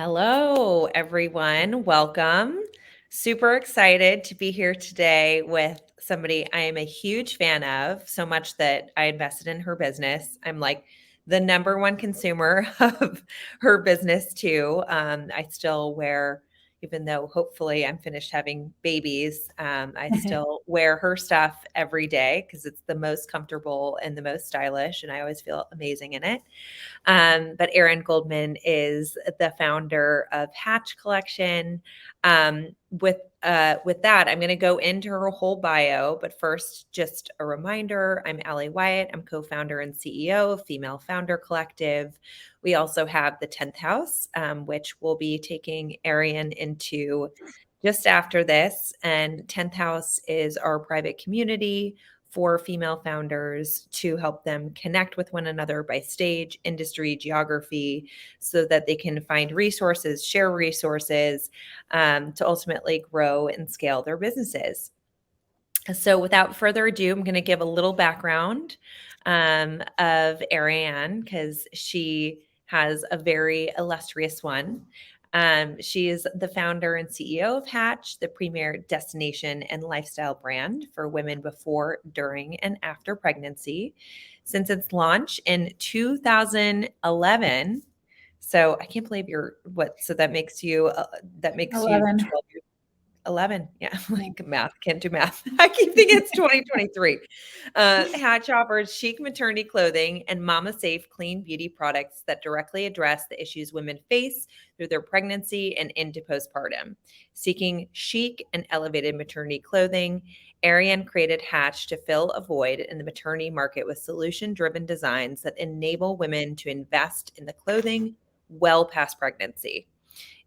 Hello, everyone. Welcome. Super excited to be here today with somebody I am a huge fan of, so much that I invested in her business. I'm like the number one consumer of her business, too. I still wear, even though hopefully I'm finished having babies, I still wear her stuff every day because it's the most comfortable and the most stylish, and I always feel amazing in it. But Ariane Goldman is the founder of Hatch Collection. With that, I'm going to go into her whole bio. But first, just a reminder: I'm Allie Wyatt. I'm co-founder and CEO of Female Founder Collective. We also have the 10th House, which will be taking Ariane into just after this. And 10th House is our private community for female founders to help them connect with one another by stage, industry, geography, so that they can find resources, share resources to ultimately grow and scale their businesses. So without further ado, I'm going to give a little background of Ariane because she has a very illustrious one. She is the founder and CEO of Hatch, the premier destination and lifestyle brand for women before, during, and after pregnancy. Since its launch in 2011, so I can't believe so that makes you 11. 12 years. 11. Yeah, like math, can't do math. I keep thinking it's 2023. Hatch offers chic maternity clothing and mama safe clean beauty products that directly address the issues women face through their pregnancy and into postpartum. Seeking chic and elevated maternity clothing, Ariane created Hatch to fill a void in the maternity market with solution-driven designs that enable women to invest in the clothing well past pregnancy.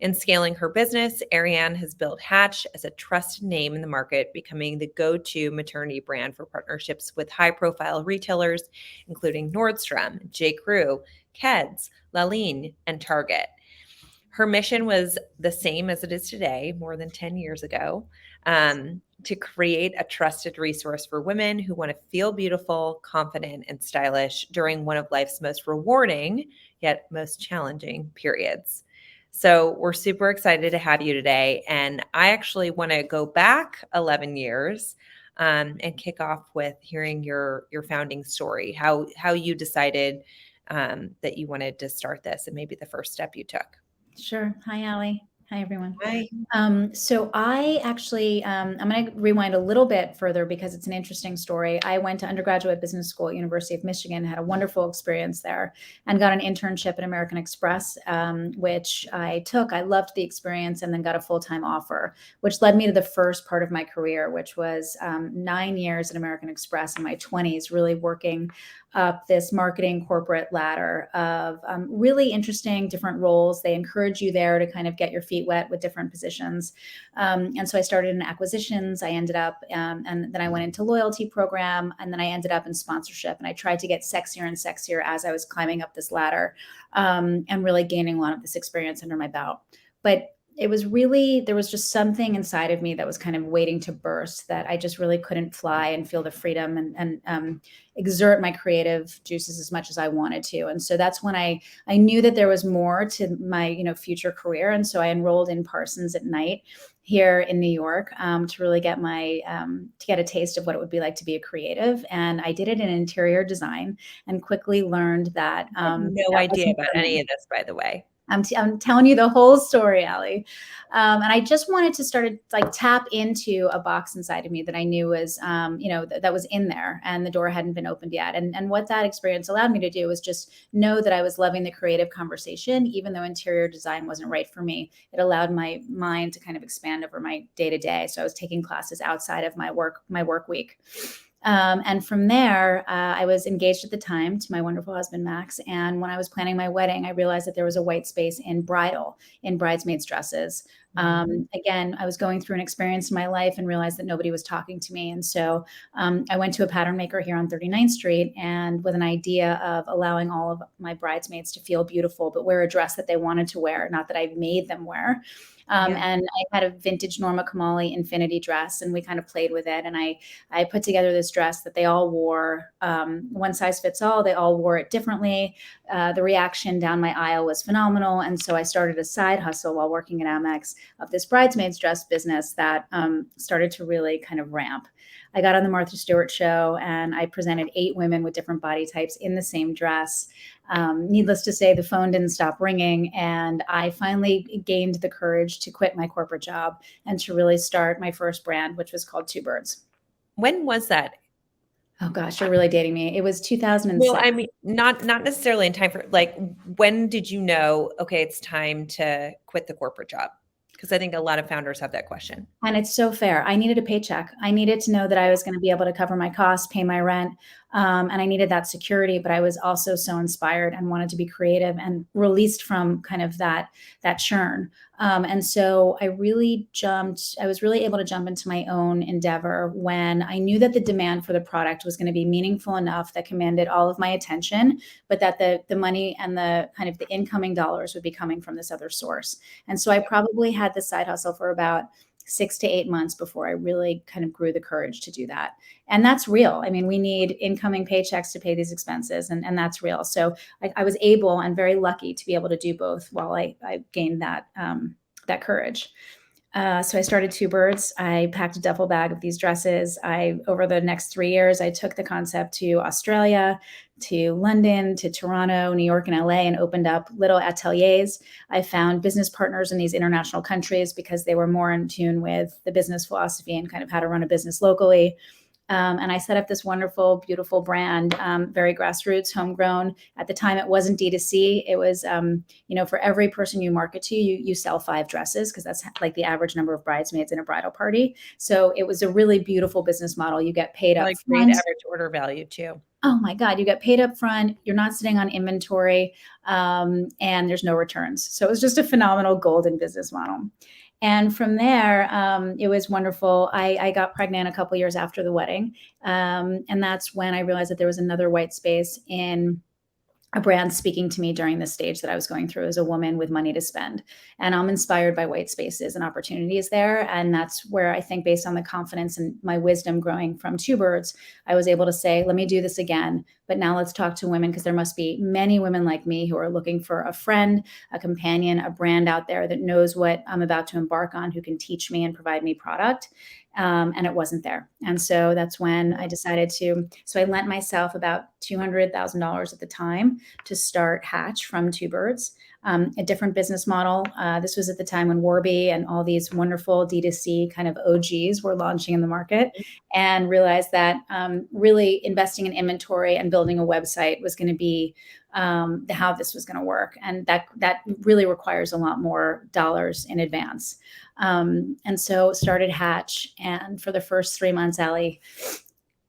In scaling her business, Ariane has built Hatch as a trusted name in the market, becoming the go-to maternity brand for partnerships with high-profile retailers, including Nordstrom, J.Crew, Keds, Laline, and Target. Her mission was the same as it is today, more than 10 years ago, to create a trusted resource for women who want to feel beautiful, confident, and stylish during one of life's most rewarding, yet most challenging periods. So we're super excited to have you today. And I actually want to go back 11 years and kick off with hearing your founding story, how you decided that you wanted to start this and maybe the first step you took. Sure. Hi, Allie. Hi, everyone. Hi. So I actually, I'm going to rewind a little bit further because it's an interesting story. I went to undergraduate business school at University of Michigan, had a wonderful experience there, and got an internship at American Express, which I took. I loved the experience and then got a full-time offer, which led me to the first part of my career, which was 9 years at American Express in my 20s, really working up this marketing corporate ladder of really interesting different roles. They encourage you there to kind of get your feet wet with different positions. And so I started in acquisitions. I ended up, and then I went into loyalty program, and then I ended up in sponsorship. And I tried to get sexier and sexier as I was climbing up this ladder and really gaining a lot of this experience under my belt. But it was really, there was just something inside of me that was kind of waiting to burst, that I just really couldn't fly and feel the freedom and exert my creative juices as much as I wanted to. And so that's when I knew that there was more to my, future career. And so I enrolled in Parsons at night here in New York to really get to get a taste of what it would be like to be a creative. And I did it in interior design and quickly learned that I have no that idea wasn't about for any me. of this, by the way. I'm telling you the whole story, Allie. And I just wanted to start to tap into a box inside of me that I knew was, that was in there, and the door hadn't been opened yet. And what that experience allowed me to do was just know that I was loving the creative conversation, even though interior design wasn't right for me. It allowed my mind to kind of expand over my day to day. So I was taking classes outside of my work week. And from there, I was engaged at the time to my wonderful husband, Max. And when I was planning my wedding, I realized that there was a white space in bridesmaids dresses Mhm. Again, I was going through an experience in my life and realized that nobody was talking to me. And so I went to a pattern maker here on 39th Street, and with an idea of allowing all of my bridesmaids to feel beautiful, but wear a dress that they wanted to wear, not that I made them wear. Yeah. And I had a vintage Norma Kamali infinity dress, and we kind of played with it. And I put together this dress that they all wore, one size fits all. They all wore it differently. The reaction down my aisle was phenomenal. And so I started a side hustle while working at Amex of this bridesmaids dress business that started to really kind of ramp. I got on the Martha Stewart show and I presented 8 women with different body types in the same dress. Needless to say, the phone didn't stop ringing. And I finally gained the courage to quit my corporate job and to really start my first brand, which was called Two Birds. When was that? Oh gosh, you're really dating me. It was Well, 2006. I mean, not necessarily in time for like, when did you know, okay, it's time to quit the corporate job? Because I think a lot of founders have that question. And it's so fair. I needed a paycheck. I needed to know that I was going to be able to cover my costs, pay my rent, and I needed that security. But I was also so inspired and wanted to be creative and released from kind of that churn. And so I really jumped. I was really able to jump into my own endeavor when I knew that the demand for the product was going to be meaningful enough that commanded all of my attention, but that the money and the kind of the incoming dollars would be coming from this other source. And so I probably had the side hustle for about 6 to 8 months before I really kind of grew the courage to do that. And that's real. I mean, we need incoming paychecks to pay these expenses, and that's real. So I was able and very lucky to be able to do both while I gained that courage. So I started Two Birds. I packed a duffel bag of these dresses. Over the next 3 years, I took the concept to Australia, to London, to Toronto, New York, and LA, and opened up little ateliers. I found business partners in these international countries because they were more in tune with the business philosophy and kind of how to run a business locally. And I set up this wonderful, beautiful brand, very grassroots, homegrown. At the time, it wasn't D2C. It was, for every person you market to, you sell 5 dresses because that's like the average number of bridesmaids in a bridal party. So it was a really beautiful business model. You get paid up Like great front. average order value too. Oh my God, you get paid up front. You're not sitting on inventory, and there's no returns. So it was just a phenomenal golden business model. And from there, it was wonderful. I got pregnant a couple years after the wedding. And that's when I realized that there was another white space in a brand speaking to me during this stage that I was going through as a woman with money to spend. And I'm inspired by white spaces and opportunities there. And that's where I think, based on the confidence and my wisdom growing from Two Birds, I was able to say, let me do this again. But now let's talk to women, because there must be many women like me who are looking for a friend, a companion, a brand out there that knows what I'm about to embark on, who can teach me and provide me product. And it wasn't there. And so that's when I decided so I lent myself about $200,000 at the time to start Hatch from Two Birds, a different business model. This was at the time when Warby and all these wonderful D2C kind of OGs were launching in the market, and realized that really investing in inventory and building a website was going to be how this was going to work. And that really requires a lot more dollars in advance. And so started Hatch. And for the first 3 months, Allie,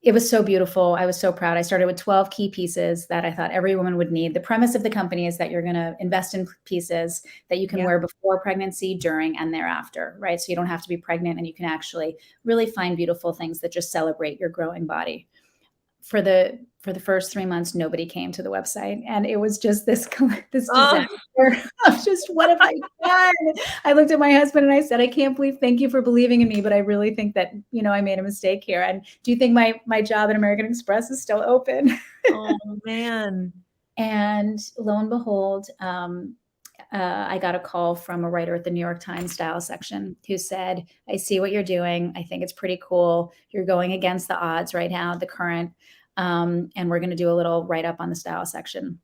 it was so beautiful. I was so proud. I started with 12 key pieces that I thought every woman would need. The premise of the company is that you're going to invest in pieces that you can wear before pregnancy, during, and thereafter, right? So you don't have to be pregnant, and you can actually really find beautiful things that just celebrate your growing body. For the first 3 months, nobody came to the website, and it was just this disaster of just, what have I done? I looked at my husband and I said, I can't believe, thank you for believing in me, but I really think that I made a mistake here. And do you think my job at American Express is still open? Oh man. And lo and behold, I got a call from a writer at the New York Times style section who said, I see what you're doing. I think it's pretty cool. You're going against the odds right now, the current, and we're going to do a little write up on the style section.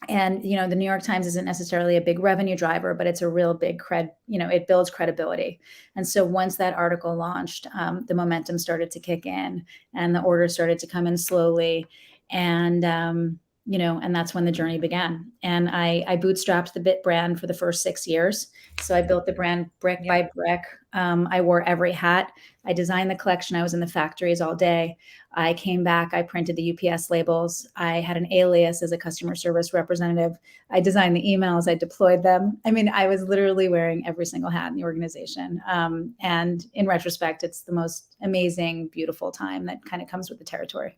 And, the New York Times isn't necessarily a big revenue driver, but it's a real big it builds credibility. And so once that article launched, the momentum started to kick in, and the orders started to come in slowly. And and that's when the journey began. And I bootstrapped the Bit brand for the first 6 years. So I built the brand brick Yeah. by brick. I wore every hat. I designed the collection. I was in the factories all day. I came back. I printed the UPS labels. I had an alias as a customer service representative. I designed the emails. I deployed them. I mean, I was literally wearing every single hat in the organization. And in retrospect, it's the most amazing, beautiful time that kind of comes with the territory.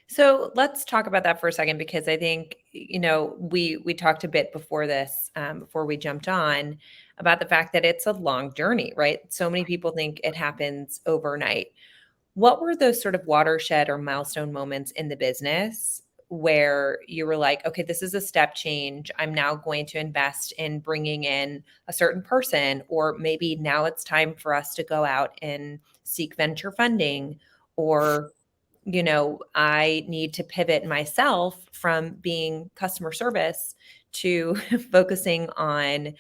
So let's talk about that for a second, because I think, we talked a bit before this, before we jumped on, about the fact that it's a long journey, right? So many people think it happens overnight. What were those sort of watershed or milestone moments in the business where you were like, okay, this is a step change. I'm now going to invest in bringing in a certain person, or maybe now it's time for us to go out and seek venture funding, or I need to pivot myself from being customer service to focusing on,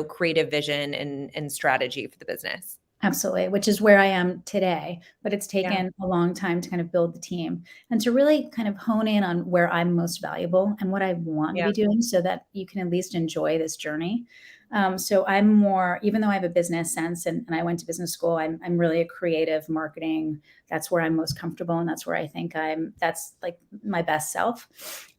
creative vision and strategy for the business. Absolutely, which is where I am today, but it's Yeah. taken a long time to kind of build the team and to really kind of hone in on where I'm most valuable and what I want to Yeah. be doing so that you can at least enjoy this journey. So I'm more, even though I have a business sense and I went to business school, I'm really a creative marketing. That's where I'm most comfortable. And that's where I think that's like my best self.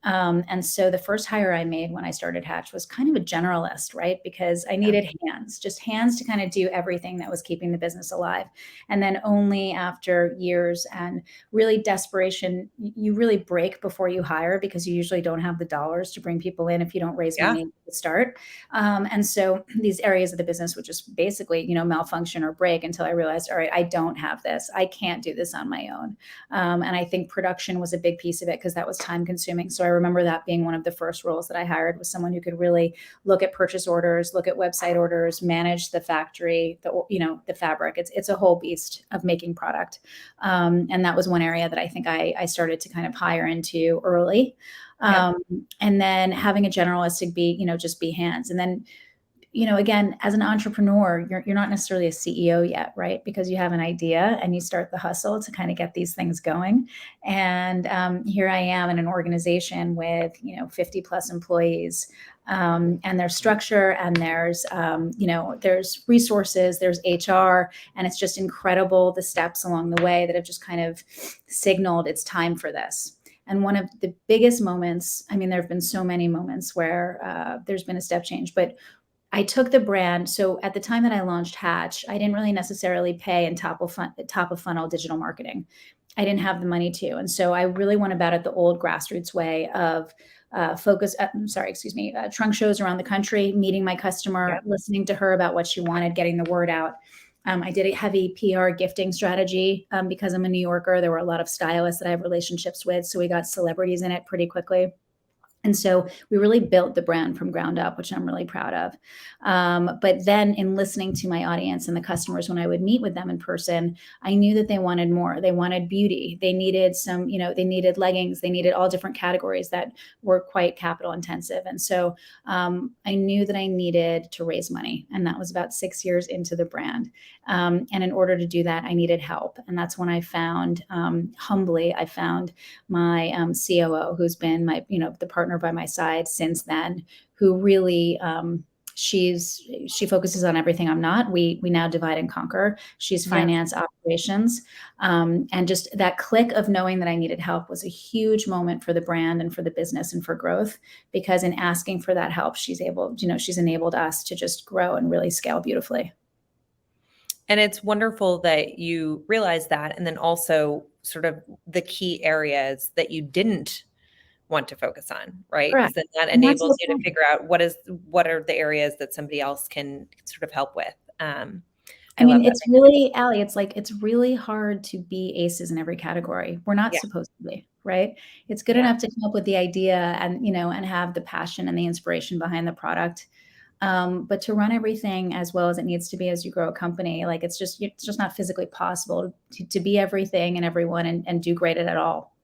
And so the first hire I made when I started Hatch was kind of a generalist, right? Because I Yeah. needed hands, just hands to kind of do everything that was keeping the business alive. And then only after years and really desperation, you really break before you hire because you usually don't have the dollars to bring people in if you don't raise Yeah. money to start. And so these areas of the business would just basically, malfunction or break until I realized, all right, I don't have this. I can't do this on my own. And I think production was a big piece of it because that was time consuming. So I remember that being one of the first roles that I hired, was someone who could really look at purchase orders, look at website orders, manage the factory, the fabric. It's a whole beast of making product. And that was one area that I think I started to kind of hire into early. Yeah. Um, and then having a generalist to be, just be hands. And then, again, as an entrepreneur, you're not necessarily a CEO yet, right? Because you have an idea and you start the hustle to kind of get these things going. And here I am in an organization with 50 plus employees, and there's structure, and there's resources, there's HR, and it's just incredible the steps along the way that have just kind of signaled it's time for this. And one of the biggest moments, I mean, there have been so many moments where there's been a step change, but I took the brand. So at the time that I launched Hatch, I didn't really necessarily pay in top of funnel digital marketing. I didn't have the money to. And so I really went about it the old grassroots way of trunk shows around the country, meeting my Yeah. customer, listening to her about what she wanted, getting the word out. I did a heavy PR gifting strategy because I'm a New Yorker. There were a lot of stylists that I have relationships with. So we got celebrities in it pretty quickly. And so we really built the brand from ground up, which I'm really proud of. But then in listening to my audience and the customers, when I would meet with them in person, I knew that they wanted more. They wanted beauty. They needed they needed leggings. They needed all different categories that were quite capital intensive. And so I knew that I needed to raise money. And that was about 6 years into the brand. And in order to do that, I needed help. And that's when I found, humbly, I found my COO, who's been the partner by my side since then, who really she focuses on everything I'm not. We now divide and conquer. She's Yeah. finance operations, and just that click of knowing that I needed help was a huge moment for the brand and for the business and for growth. Because in asking for that help, she's enabled us to just grow and really scale beautifully. And it's wonderful that you realize that, and then also sort of the key areas that you didn't want to focus on, right? Because Correct, then that and that's enables you to okay. figure out what are the areas that somebody else can sort of help with. I I love mean, that. it's really, Allie, it's really hard to be aces in every category. We're not Yeah. supposed to be, right? It's good Yeah. enough to come up with the idea and have the passion and the inspiration behind the product. But to run everything as well as it needs to be as you grow a company, like it's just not physically possible to be everything and everyone and do great at it all.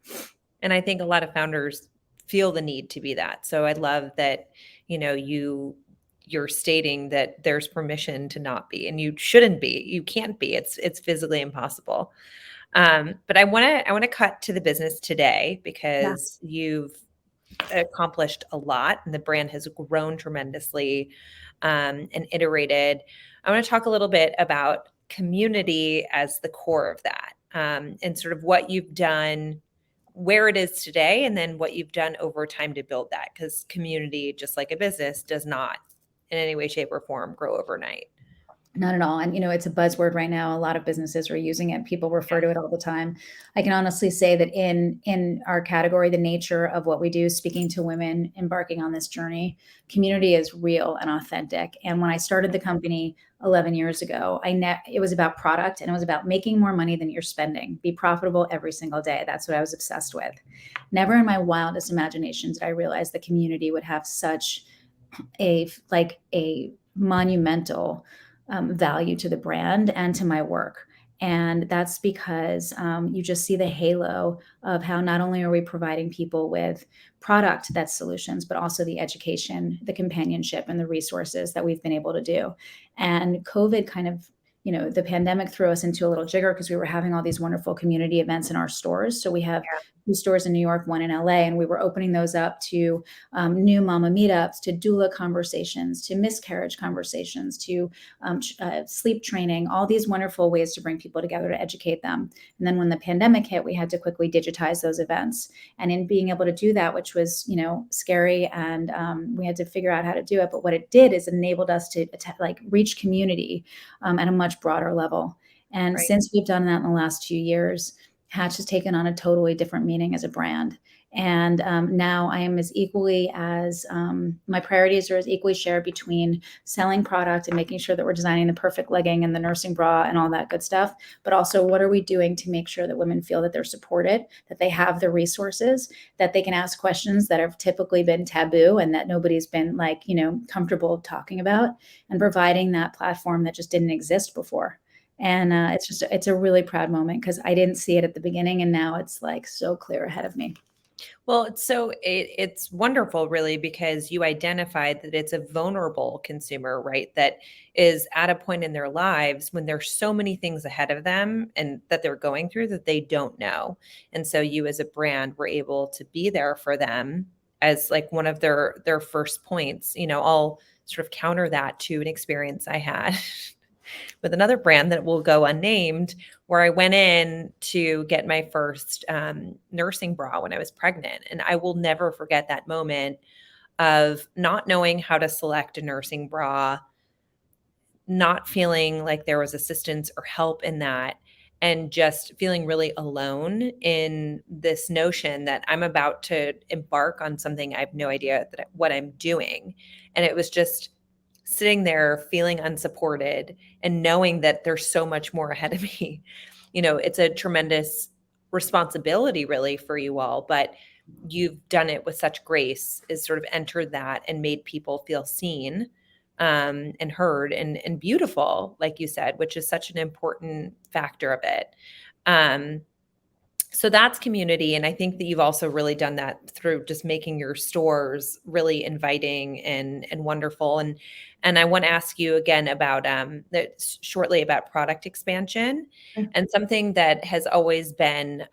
And I think a lot of founders feel the need to be that. So I love that, you're stating that there's permission to not be, and you shouldn't be. You can't be. It's physically impossible. But I want to cut to the business today Yeah. because you've accomplished a lot and the brand has grown tremendously, and iterated. I want to talk a little bit about community as the core of that, and sort of what you've done, where it is today, and then what you've done over time to build that. Because community, just like a business, does not in any way, shape, or form grow overnight. Not at all. And, it's a buzzword right now. A lot of businesses are using it. People refer to it all the time. I can honestly say that in our category, the nature of what we do, speaking to women embarking on this journey, community is real and authentic. And when I started the company 11 years ago, it was about product and it was about making more money than you're spending. Be profitable every single day. That's what I was obsessed with. Never in my wildest imaginations did I realize the community would have such a monumental value to the brand and to my work. And that's because you just see the halo of how not only are we providing people with product that's solutions, but also the education, the companionship, and the resources that we've been able to do. And COVID kind of, the pandemic threw us into a little jigger because we were having all these wonderful community events in our stores. So we have two stores in New York, one in LA, and we were opening those up to new mama meetups, to doula conversations, to miscarriage conversations, to sleep training, all these wonderful ways to bring people together to educate them. And then when the pandemic hit, we had to quickly digitize those events. And in being able to do that, which was, scary, and we had to figure out how to do it. But what it did is enabled us to reach community at a much broader level. And Right. since we've done that in the last 2 years, Hatch has taken on a totally different meaning as a brand. And now I am my priorities are as equally shared between selling product and making sure that we're designing the perfect legging and the nursing bra and all that good stuff. But also, what are we doing to make sure that women feel that they're supported, that they have the resources, that they can ask questions that have typically been taboo and that nobody's been comfortable talking about, and providing that platform that just didn't exist before. And it's a really proud moment because I didn't see it at the beginning, and now it's so clear ahead of me. Well, it's wonderful, really, because you identified that it's a vulnerable consumer, right? That is at a point in their lives when there's so many things ahead of them and that they're going through that they don't know. And so you as a brand were able to be there for them as like one of their first points. I'll sort of counter that to an experience I had with another brand that will go unnamed, where I went in to get my first nursing bra when I was pregnant. And I will never forget that moment of not knowing how to select a nursing bra, not feeling like there was assistance or help in that, and just feeling really alone in this notion that I'm about to embark on something I have no idea what I'm doing. And it was just sitting there feeling unsupported and knowing that there's so much more ahead of me. It's a tremendous responsibility, really, for you all, but you've done it with such grace, is sort of entered that and made people feel seen, and heard, and beautiful, like you said, which is such an important factor of it. Um, so that's community. And I think that you've also really done that through just making your stores really inviting and wonderful. And I want to ask you again about that shortly about product expansion. And something that has always been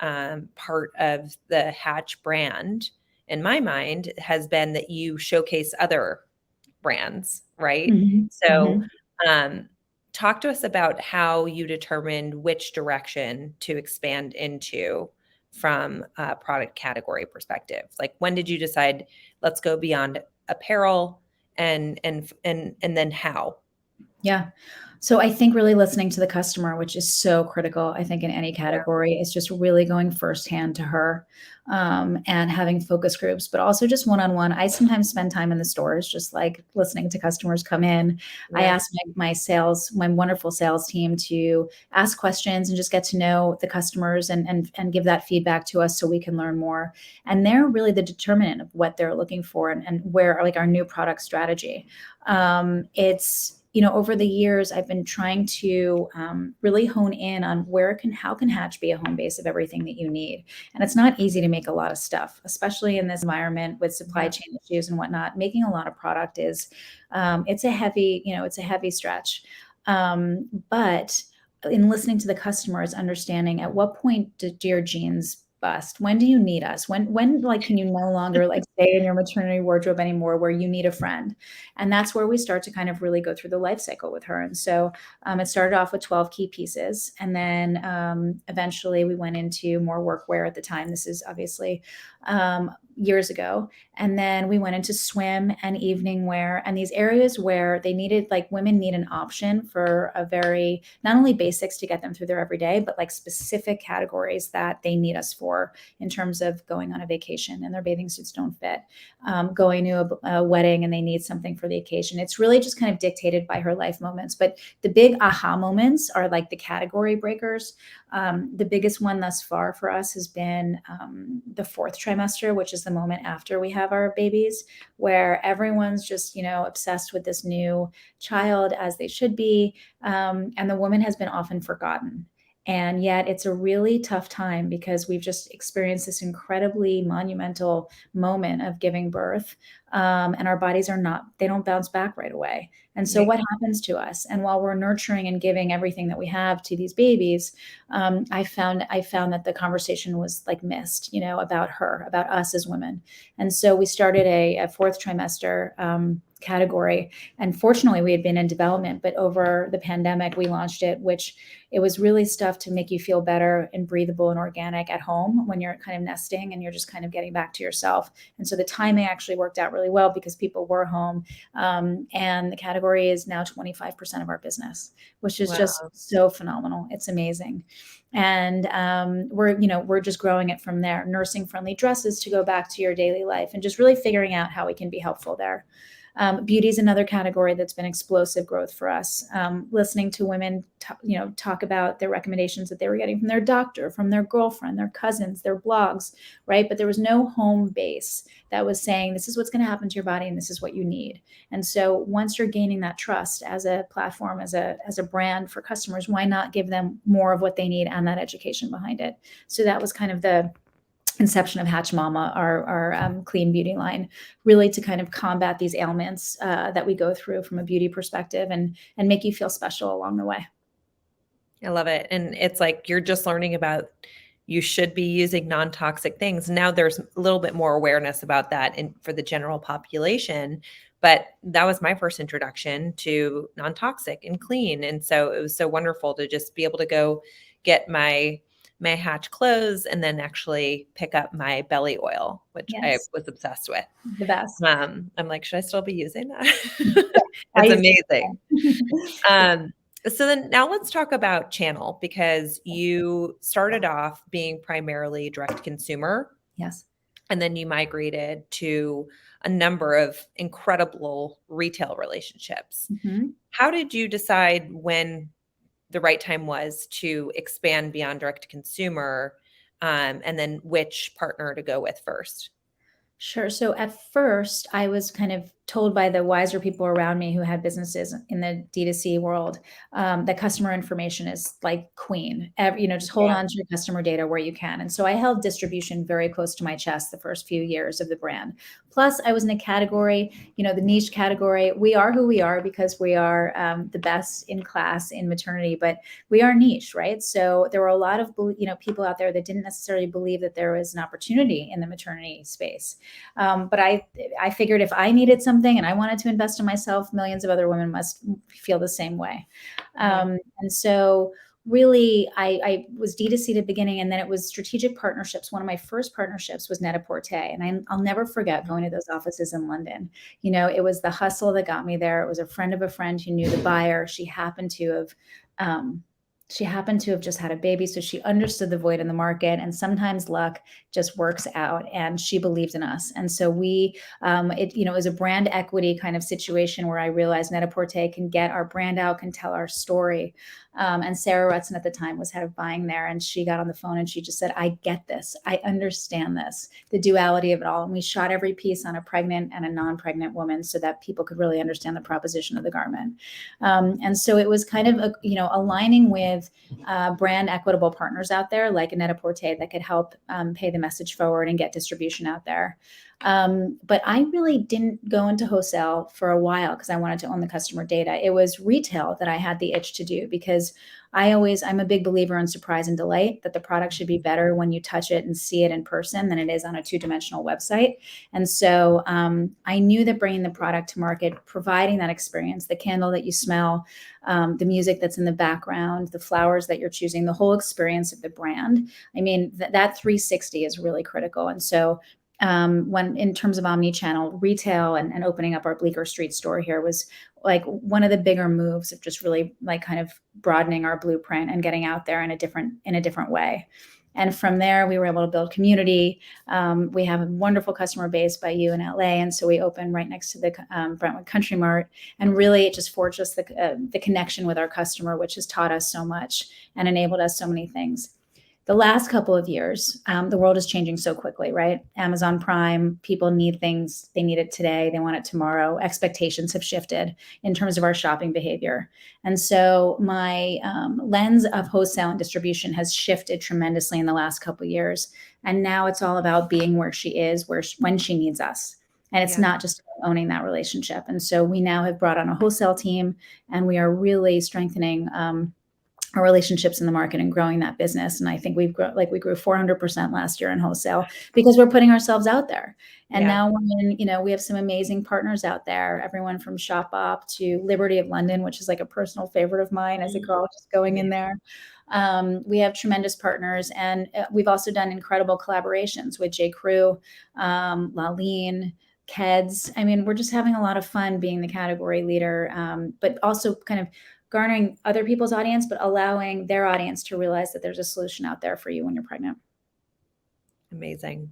part of the Hatch brand in my mind has been that you showcase other brands, right? Mhm, So mhm. um, talk to us about how you determined which direction to expand into from a product category perspective. Like, when did you decide, let's go beyond apparel, and then how? Yeah. So I think really listening to the customer, which is so critical, I think in any Yeah. category, is just really going firsthand to her, and having focus groups, but also just one-on-one. I sometimes spend time in the stores, just listening to customers come in. I Yeah. ask my wonderful sales team to ask questions and just get to know the customers and give that feedback to us so we can learn more. And they're really the determinant of what they're looking for and where our new product strategy. It's over the years, I've been trying to really hone in on how can Hatch be a home base of everything that you need. And it's not easy to make a lot of stuff, especially in this environment with supply Yeah. chain issues and whatnot. Making a lot of product it's a heavy stretch. But in listening to the customers, understanding at what point do your jeans bust? When do you need us? When like can you no longer like stay in your maternity wardrobe anymore where you need a friend? And that's where we start to kind of really go through the life cycle with her. And so it started off with 12 key pieces. And then eventually we went into more workwear at the time. This is obviously years ago. And then we went into swim and evening wear and these areas where they needed, like women need an option for a very, not only basics to get them through their everyday, but like specific categories that they need us for in terms of going on a vacation and their bathing suits don't fit, going to a wedding and they need something for the occasion. It's really just kind of dictated by her life moments. But the big aha moments are like the category breakers. The biggest one thus far for us has been the fourth trimester, which is the moment after we have our babies, where everyone's just, obsessed with this new child as they should be. And the woman has been often forgotten. And yet it's a really tough time because we've just experienced this incredibly monumental moment of giving birth. And our bodies they don't bounce back right away. And so what happens to us? And while we're nurturing and giving everything that we have to these babies, I found that the conversation was like missed, about her, about us as women. And so we started a fourth trimester category. And fortunately, we had been in development, but over the pandemic, we launched it, which it was really stuff to make you feel better and breathable and organic at home when you're kind of nesting and you're just kind of getting back to yourself. And so the timing actually worked out really well because people were home. And the category is now 25% of our business, which is just so phenomenal. It's amazing. And we're just growing it from there. Nursing friendly dresses to go back to your daily life and just really figuring out how we can be helpful there. Beauty is another category that's been explosive growth for us. Listening to women, talk about their recommendations that they were getting from their doctor, from their girlfriend, their cousins, their blogs, right? But there was no home base that was saying, this is what's going to happen to your body and this is what you need. And so once you're gaining that trust as a platform, as a brand for customers, why not give them more of what they need and that education behind it? So that was kind of the inception of Hatch Mama, our clean beauty line, really to kind of combat these ailments that we go through from a beauty perspective and make you feel special along the way. I love it. And it's like you're just learning about you should be using non-toxic things. Now there's a little bit more awareness about that for the general population. But that was my first introduction to non-toxic and clean. And so it was so wonderful to just be able to go get my Hatch clothes and then actually pick up my belly oil, which I was obsessed with. The best. I'm like, should I still be using that? It's amazing. So then now let's talk about channel, because you started off being primarily direct consumer. Yes. And then you migrated to a number of incredible retail relationships. Mm-hmm. How did you decide when the right time was to expand beyond direct to consumer, and then which partner to go with first? Sure. So at first, I was kind of told by the wiser people around me who had businesses in the D2C world that customer information is like queen. Just hold on to your customer data where you can. And so I held distribution very close to my chest the first few years of the brand. Plus, I was in a category, the niche category. We are who we are because we are the best in class in maternity, but we are niche, right? So there were a lot of people out there that didn't necessarily believe that there was an opportunity in the maternity space. But I figured if I needed something and I wanted to invest in myself, millions of other women must feel the same way. And so really, I was D2C at the beginning, and then it was strategic partnerships. One of my first partnerships was Net-a-Porter, and I'll never forget going to those offices in London. It was the hustle that got me there. It was a friend of a friend who knew the buyer. She happened to have just had a baby, so she understood the void in the market, and sometimes luck just works out, and she believed in us. And so it was a brand equity kind of situation where I realized Net-a-Porter can get our brand out, can tell our story. And Sarah Rutson at the time was head of buying there, and she got on the phone and she just said, I get this. I understand this, the duality of it all. And we shot every piece on a pregnant and a non-pregnant woman so that people could really understand the proposition of the garment. And so it was kind of, aligning with brand equitable partners out there like Net-a-Porter that could help pay the message forward and get distribution out there. But I really didn't go into wholesale for a while because I wanted to own the customer data. It was retail that I had the itch to do because I'm a big believer in surprise and delight, that the product should be better when you touch it and see it in person than it is on a two-dimensional website. And so I knew that bringing the product to market, providing that experience, the candle that you smell, the music that's in the background, the flowers that you're choosing, the whole experience of the brand. I mean, that 360 is really critical. And so when in terms of omni-channel retail and opening up our Bleecker Street store here was like one of the bigger moves of just really like kind of broadening our blueprint and getting out there in a different way. And from there, we were able to build community. We have a wonderful customer base by you in LA, and so we opened right next to the Brentwood Country Mart, and really it just forged us the connection with our customer, which has taught us so much and enabled us so many things. The last couple of years, the world is changing so quickly, right? Amazon Prime, people need things. They need it today. They want it tomorrow. Expectations have shifted in terms of our shopping behavior. And so my lens of wholesale and distribution has shifted tremendously in the last couple of years. And now it's all about being where she is, when she needs us. And it's not just owning that relationship. And so we now have brought on a wholesale team, and we are really strengthening our relationships in the market and growing that business. And I think we grew 400% last year in wholesale because we're putting ourselves out there. And now we have some amazing partners out there, everyone from Shopbop to Liberty of London, which is like a personal favorite of mine as a girl just going in there. We have tremendous partners, and we've also done incredible collaborations with J. Crew, Laline, Keds. I mean, we're just having a lot of fun being the category leader, but also kind of garnering other people's audience, but allowing their audience to realize that there's a solution out there for you when you're pregnant. Amazing.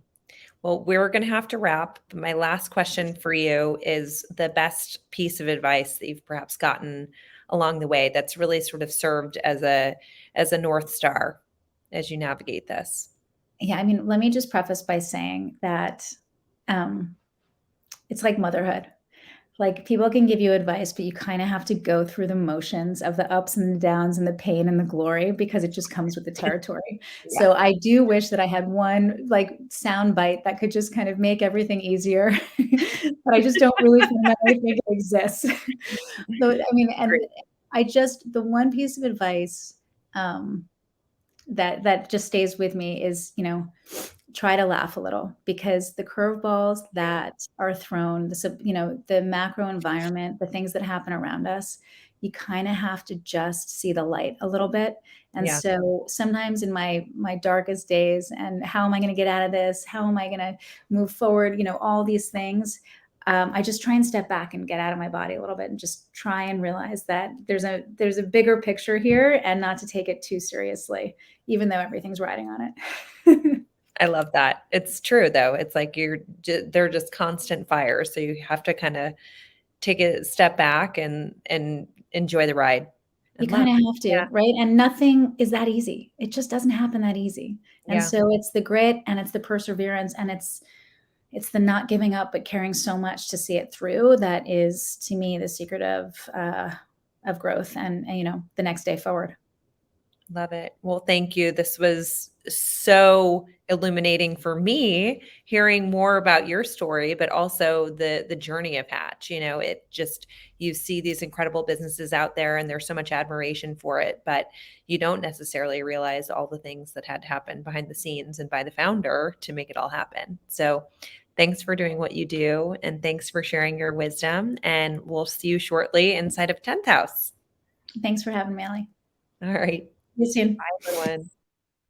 Well, we're going to have to wrap. But my last question for you is the best piece of advice that you've perhaps gotten along the way that's really sort of served as a North Star as you navigate this. Yeah, I mean, let me just preface by saying that it's like motherhood. Like, people can give you advice, but you kind of have to go through the motions of the ups and the downs and the pain and the glory, because it just comes with the territory. So I do wish that I had one like sound bite that could just kind of make everything easier, but I just don't really fundamentally think it exists. So, I mean, and the one piece of advice that just stays with me is, try to laugh a little, because the curveballs that are thrown, the macro environment, the things that happen around us, you kind of have to just see the light a little bit. And so sometimes in my darkest days, and how am I going to get out of this? How am I going to move forward? All these things. I just try and step back and get out of my body a little bit and just try and realize that there's a bigger picture here, and not to take it too seriously, even though everything's riding on it. I love that. It's true though. It's like they're just constant fires. So you have to kind of take a step back and enjoy the ride. You kind of have to, right? And nothing is that easy. It just doesn't happen that easy. And so it's the grit, and it's the perseverance, and it's the not giving up, but caring so much to see it through. That is, to me, the secret of growth and the next day forward. Love it. Well, thank you. This was so illuminating for me, hearing more about your story, but also the journey of Hatch. You see these incredible businesses out there, and there's so much admiration for it, but you don't necessarily realize all the things that had happened behind the scenes and by the founder to make it all happen. So thanks for doing what you do, and thanks for sharing your wisdom, and we'll see you shortly inside of 10th House. Thanks for having me, Allie. All right. See you soon. Bye, everyone.